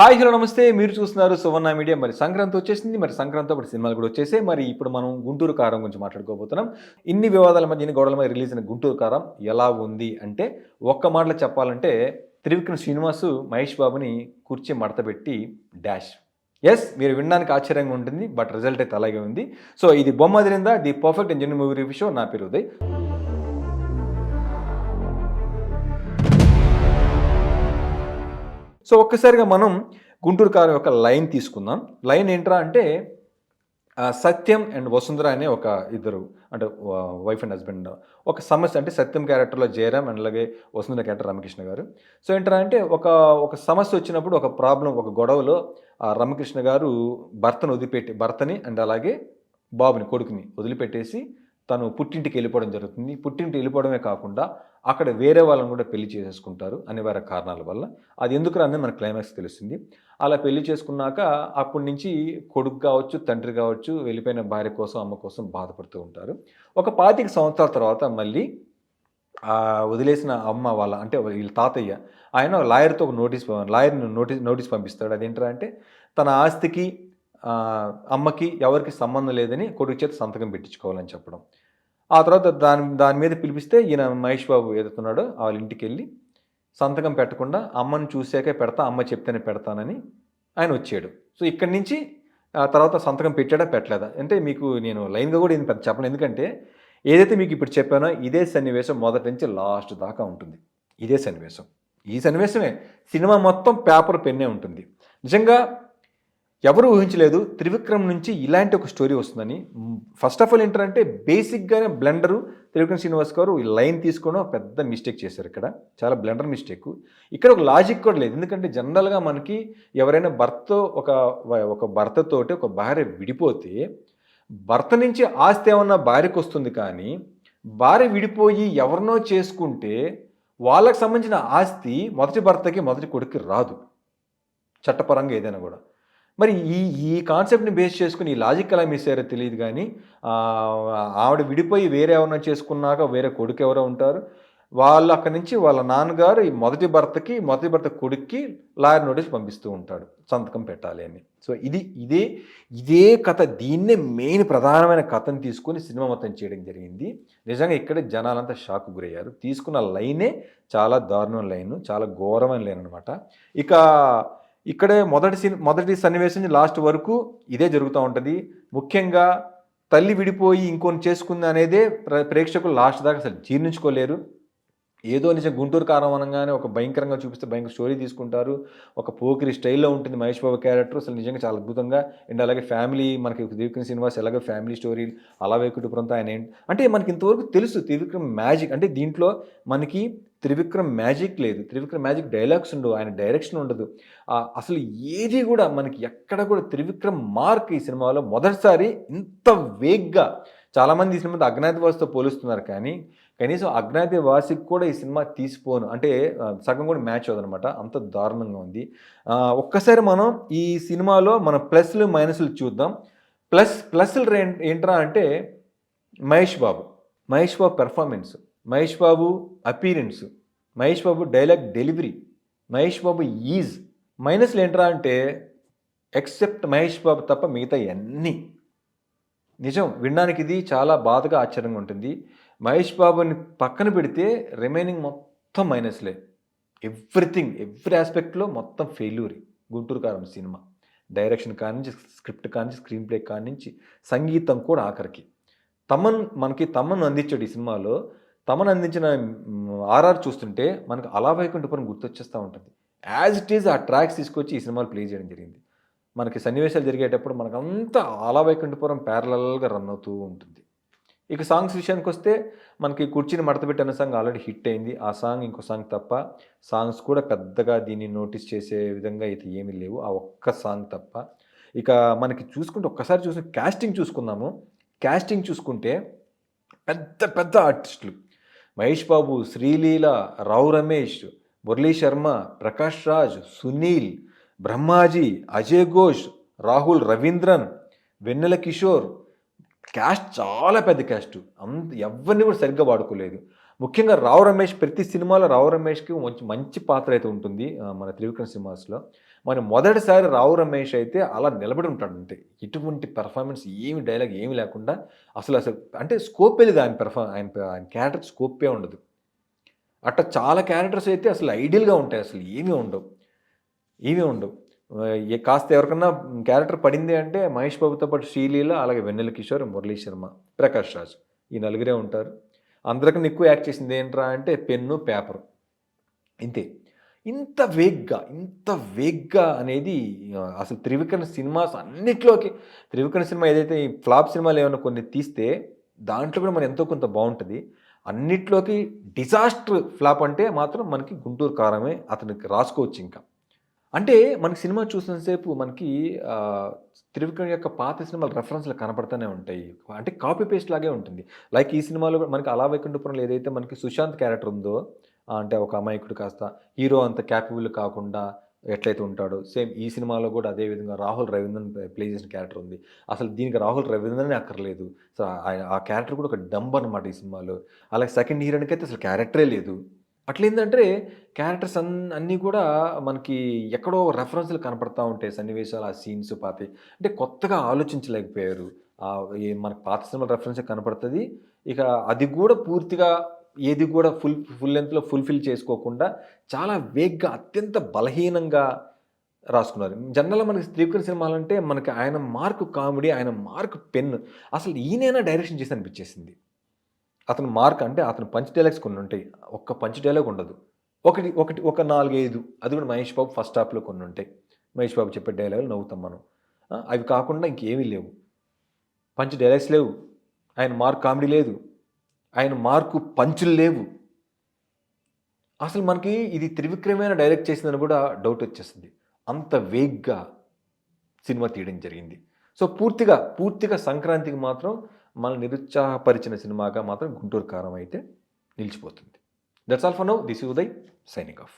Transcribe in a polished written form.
Hi hello నమస్తే. మీరు చూస్తున్నారు సువర్ణ మీడియా. మరి సంక్రాంతి వచ్చేసింది. మరి సంక్రాంతితో పాటు సినిమాలు కూడా వచ్చేసాయి. మరి ఇప్పుడు మనం గుంటూరు కారం గురించి మాట్లాడుకోబోతున్నాం. ఇన్ని వివాదాల మధ్య, ఇన్ని గొడవల మధ్య రిలీజ్ అయిన గుంటూరు కారం ఎలా ఉంది అంటే, ఒక్క మాటలో చెప్పాలంటే త్రివిక్రమ్ శ్రీనివాసు మహేష్ బాబుని కుర్చీ మడతపెట్టి డాష్. ఎస్, మీరు వినడానికి ఆశ్చర్యంగా ఉంటుంది, బట్ రిజల్ట్ అయితే అలాగే ఉంది. సో ఇది Bomma Adirinda the perfect and genuine movie review show. నా పేరు ఉదయ్. సో ఒక్కసారిగా మనం గుంటూరు కారం యొక్క లైన్ తీసుకుందాం. లైన్ ఏంట్రా అంటే, సత్యం అండ్ వసుంధర అనే ఒక ఇద్దరు, అంటే వైఫ్ అండ్ హస్బెండ్, ఒక సమస్య, అంటే సత్యం క్యారెక్టర్లో జయరామ్ అండ్ అలాగే వసుంధర క్యారెక్టర్ రామకృష్ణ గారు. సో ఏంట్రా అంటే, ఒక సమస్య వచ్చినప్పుడు, ఒక ప్రాబ్లం, ఒక గొడవలో రామకృష్ణ గారు భర్తని అండ్ అలాగే బాబుని, కొడుకుని వదిలిపెట్టేసి తను పుట్టింటికి వెళ్ళిపోవడం జరుగుతుంది. పుట్టింటి వెళ్ళిపోవడమే కాకుండా అక్కడ వేరే వాళ్ళని కూడా పెళ్లి చేసేసుకుంటారు అనివార్య కారణాల వల్ల. అది ఎందుకు రాదని మన క్లైమాక్స్ తెలుస్తుంది. అలా పెళ్లి చేసుకున్నాక అప్పటి నుంచి కొడుకు కావచ్చు, తండ్రి కావచ్చు, వెళ్ళిపోయిన భార్య కోసం, అమ్మ కోసం బాధపడుతూ ఉంటారు. ఒక 25 సంవత్సరాల తర్వాత మళ్ళీ వదిలేసిన అమ్మ వాళ్ళ, అంటే వీళ్ళ తాతయ్య, ఆయన లాయర్తో ఒక లాయర్ని నోటీస్ పంపిస్తాడు. అదేంటంటే అంటే, తన ఆస్తికి అమ్మకి ఎవరికి సంబంధం లేదని కొడుకు చేత సంతకం పెట్టించుకోవాలని చెప్పడం. ఆ తర్వాత దాని మీద పిలిపిస్తే ఈయన మహేష్ బాబు ఏదైతున్నాడో వాళ్ళ ఇంటికి వెళ్ళి సంతకం పెట్టకుండా అమ్మని చూసాకే పెడతా, అమ్మ చెప్తేనే పెడతానని ఆయన వచ్చాడు. సో ఇక్కడి నుంచి తర్వాత సంతకం పెట్టాడా పెట్టలేదా అంటే మీకు నేను లైన్గా కూడా ఏం పెద్ద చెప్పను, ఎందుకంటే ఏదైతే మీకు ఇప్పుడు చెప్పానో ఇదే సన్నివేశం మొదటి నుంచి లాస్ట్ దాకా ఉంటుంది. ఇదే సన్నివేశం, ఈ సన్నివేశమే సినిమా మొత్తం పేపర్ పెన్నే ఉంటుంది. నిజంగా ఎవరు ఊహించలేదు త్రివిక్రమ్ నుంచి ఇలాంటి ఒక స్టోరీ వస్తుందని. ఫస్ట్ ఆఫ్ ఆల్ ఏంటంటే, బేసిక్గానే బ్లెండరు త్రివిక్రమ్ శ్రీనివాస్ గారు ఈ లైన్ తీసుకోవడం పెద్ద మిస్టేక్ చేశారు. ఇక్కడ చాలా బ్లెండర్ మిస్టేక్. ఇక్కడ ఒక లాజిక్ కూడా లేదు, ఎందుకంటే జనరల్గా మనకి ఎవరైనా ఒక భర్తతోటి ఒక భార్య విడిపోతే భర్త నుంచి ఆస్తి ఏమన్నా భార్యకు వస్తుంది, కానీ భార్య విడిపోయి ఎవరినో చేసుకుంటే వాళ్ళకి సంబంధించిన ఆస్తి మొదటి భర్తకి, మొదటి కొడుక్కి రాదు, చట్టపరంగా ఏదైనా కూడా. మరి ఈ కాన్సెప్ట్ని బేస్ చేసుకుని ఈ లాజిక్ ఎలా మిస్ అయ్యారో తెలియదు, కానీ ఆవిడ విడిపోయి వేరే ఎవరైనా చేసుకున్నాక వేరే కొడుకు ఎవరో ఉంటారు, వాళ్ళు అక్కడి నుంచి వాళ్ళ నాన్నగారు ఈ మొదటి భర్త కొడుక్కి లాయర్ నోటీస్ పంపిస్తూ ఉంటాడు, సంతకం పెట్టాలి అని. సో ఇదే కథ, దీన్నే మెయిన్ ప్రధానమైన కథను తీసుకొని సినిమా మొత్తం చేయడం జరిగింది. నిజంగా ఇక్కడ జనాలంతా షాక్ గురయ్యారు. తీసుకున్న లైనే చాలా దారుణమైన లైన్, చాలా ఘోరమైన లైన్ అనమాట. ఇక్కడే మొదటి సన్నివేశం లాస్ట్ వరకు ఇదే జరుగుతూ ఉంటుంది. ముఖ్యంగా తల్లి విడిపోయి ఇంకొని చేసుకుంది అనేదే ప్రేక్షకులు లాస్ట్ దాకా అసలు జీర్ణించుకోలేరు. ఏదో నిజం గుంటూరు కారం అనగానే ఒక భయంకరంగా చూపిస్తే భయంకర స్టోరీ తీసుకుంటారు. ఒక పోకిరి స్టైల్లో ఉంటుంది మహేష్ బాబు క్యారెక్టర్, అసలు నిజంగా చాలా అద్భుతంగా. అండ్ అలాగే ఫ్యామిలీ, మనకి త్రివిక్రమ్ శ్రీనివాస్ ఎలాగో ఫ్యామిలీ స్టోరీ, అలా కుటుంబంతో ఆయన అంటే మనకి ఇంతవరకు తెలుసు త్రివిక్రమ్ మ్యాజిక్. అంటే దీంట్లో మనకి త్రివిక్రమ్ మ్యాజిక్ లేదు, త్రివిక్రమ్ మ్యాజిక్ డైలాగ్స్ ఉండవు, ఆయన డైరెక్షన్ ఉండదు, అసలు ఏది కూడా మనకి ఎక్కడ కూడా త్రివిక్రమ్ మార్క్ ఈ సినిమాలో మొదటిసారి ఇంత వేగ్గా. చాలామంది ఈ సినిమాతో అజ్ఞాతవాసితో పోలుస్తున్నారు, కానీ కనీసం అజ్ఞాతవాసికి కూడా ఈ సినిమా తీసిపోను అంటే సగం కూడా మ్యాచ్ అవ్వదనమాట, అంత దారుణంగా ఉంది. ఒక్కసారి మనం ఈ సినిమాలో మన ప్లస్లు మైనస్లు చూద్దాం. ప్లస్లు ఏంట్రా అంటే, Mahesh Babu performance, Mahesh Babu appearance, Mahesh Babu dialogue delivery, Mahesh Babu ease. మైనస్లు ఏంట్రా అంటే, ఎక్సెప్ట్ మహేష్ బాబు తప్ప మిగతా అన్నీ నిజం. వినడానికి ఇది చాలా బాధగా ఆశ్చర్యంగా ఉంటుంది. మహేష్ బాబుని పక్కన పెడితే రిమైనింగ్ మొత్తం మైనస్లే. ఎవ్రీ ఆస్పెక్ట్లో మొత్తం ఫెయిల్యూర్ గుంటూరు కారం సినిమా. డైరెక్షన్ కానించి, స్క్రిప్ట్ కానించి, స్క్రీన్ ప్లే కానించి, సంగీతం కూడా ఆఖరికి. తమన్ అందించాడు ఈ సినిమాలో. తమన్ అందించిన ఆర్ఆర్ చూస్తుంటే మనకు అలా వైకుంఠపురం గుర్తొచ్చేస్తూ ఉంటుంది. యాజ్ ఇట్ ఈజ్ ఆ ట్రాక్స్ తీసుకొచ్చి ఈ సినిమాలో ప్లే చేయడం జరిగింది. మనకి సన్నివేశాలు జరిగేటప్పుడు మనకంతా అలా వైకుంఠపురం ప్యారలల్గా రన్ అవుతూ ఉంటుంది. ఇక సాంగ్స్ విషయానికి వస్తే, మనకి కుర్చీని మడతపెట్టి అనే సాంగ్ ఆల్రెడీ హిట్ అయింది. ఆ సాంగ్, ఇంకో సాంగ్ తప్ప సాంగ్స్ కూడా పెద్దగా దీన్ని నోటీస్ చేసే విధంగా అయితే ఏమీ లేవు, ఆ ఒక్క సాంగ్ తప్ప. ఇక మనకి ఒక్కసారి కాస్టింగ్ చూసుకుందాము. కాస్టింగ్ చూసుకుంటే పెద్ద పెద్ద ఆర్టిస్టులు: మహేష్ బాబు, శ్రీలీల, రావు రమేష్, మురళీ శర్మ, ప్రకాష్ రాజ్, సునీల్, బ్రహ్మాజీ, అజయ్ ఘోష్, రాహుల్ రవీంద్రన్, వెన్నెల కిషోర్. క్యాస్ట్ చాలా పెద్ద క్యాస్ట్, ఎవరిని కూడా సరిగ్గా వాడుకోలేదు. ముఖ్యంగా రావు రమేష్ ప్రతి సినిమాలో రావు రమేష్కి మంచి మంచి పాత్ర అయితే ఉంటుంది మన త్రివిక్రమ్ సినిమాస్లో. మన మొదటిసారి రావు రమేష్ అయితే అలా నిలబడి ఉంటాడు అంతే. ఎటువంటి పెర్ఫార్మెన్స్ ఏమి డైలాగ్ ఏమి లేకుండా అసలు అంటే స్కోపే లేదు ఆయన క్యారెక్టర్ స్కోపే ఉండదు. అట్లా చాలా క్యారెక్టర్స్ అయితే అసలు ఐడియల్గా ఉంటాయి, అసలు ఏమీ ఉండవు. కాస్త ఎవరికన్నా క్యారెక్టర్ పడింది అంటే మహేష్ బాబుతో పాటు శ్రీలీల, అలాగే వెన్నెల కిషోర్, మురళీ శర్మ, ప్రకాష్ రాజ్, ఈ నలుగురే ఉంటారు. అందరికన్నా ఎక్కువ యాక్ట్ చేసింది ఏంట్రా అంటే పెన్ను, పేపరు, ఇంతే. ఇంత వేగ్గా అనేది అసలు త్రివిక్రమ్ సినిమాస్ అన్నిట్లోకి, త్రివిక్రమ్ సినిమా ఏదైతే ఈ ఫ్లాప్ సినిమాలు ఏమైనా కొన్ని తీస్తే దాంట్లో కూడా మనం ఎంతో కొంత బాగుంటుంది. అన్నిట్లోకి డిజాస్టర్ ఫ్లాప్ అంటే మాత్రం మనకి గుంటూరు కారమే అతనికి రాసుకోవచ్చు. ఇంకా అంటే మనకి సినిమా చూసినంతసేపు మనకి త్రివిక్రమ్ యొక్క పాత సినిమాల రెఫరెన్స్లు కనపడుతూనే ఉంటాయి. అంటే కాపీ పేస్ట్ లాగే ఉంటుంది. లైక్ ఈ సినిమాలో మనకి అలా వైకుంఠపురంలో ఏదైతే మనకి సుశాంత్ క్యారెక్టర్ ఉందో, అంటే ఒక అమాయకుడు కాస్త హీరో అంత క్యాపబుల్ కాకుండా ఎట్లయితే ఉంటాడో, సేమ్ ఈ సినిమాలో కూడా అదేవిధంగా రాహుల్ రవీంద్రన్ ప్లే చేసిన క్యారెక్టర్ ఉంది. అసలు దీనికి రాహుల్ రవీంద్రనే అక్కర్లేదు. సో ఆ క్యారెక్టర్ కూడా ఒక డంబ్ అనమాట ఈ సినిమాలో. అలాగే సెకండ్ హీరోయిన్కి అయితే అసలు క్యారెక్టరే లేదు. అట్లేందంటే క్యారెక్టర్స్ అన్నీ కూడా మనకి ఎక్కడో రెఫరెన్స్లు కనపడతా ఉంటాయి, సన్నివేశాలు, ఆ సీన్స్ పాతి. అంటే కొత్తగా ఆలోచించలేకపోయారు. మనకు పాత సినిమా రెఫరెన్స్ కనపడుతుంది. ఇక అది కూడా పూర్తిగా ఏది కూడా ఫుల్ లెంత్లో ఫుల్ఫిల్ చేసుకోకుండా చాలా వేగ్గా, అత్యంత బలహీనంగా రాసుకున్నారు. జనరల్గా మనకి త్రివిక్రమ్ సినిమాలంటే మనకి ఆయన మార్క్ కామెడీ, ఆయన మార్క్ పెన్. అసలు ఈయనైనా డైరెక్షన్ చేసి అనిపించేసింది. అతను మార్క్ అంటే అతను పంచ్ డైలాగ్స్ కొన్ని ఉంటాయి, ఒక్క పంచ్ డైలాగ్ ఉండదు. ఒక 4-5, అది కూడా మహేష్ బాబు ఫస్ట్ హాఫ్లో కొన్ని ఉంటాయి. మహేష్ బాబు చెప్పే డైలాగులు నవ్వుతాం మనం. అవి కాకుండా ఇంకేమీ లేవు. పంచ్ డైలాగ్స్ లేవు, ఆయన మార్క్ కామెడీ లేదు, ఆయన మార్కు పంచులు లేవు. అసలు మనకి ఇది త్రివిక్రమేణ డైరెక్ట్ చేసిందని కూడా డౌట్ వచ్చేస్తుంది. అంత వేగ్గా సినిమా తీయడం జరిగింది. సో పూర్తిగా సంక్రాంతికి మాత్రం మనల్ని నిరుత్సాహపరిచిన సినిమాగా మాత్రం గుంటూరు కారం అయితే నిలిచిపోతుంది. That's all for now. This is Uday signing off.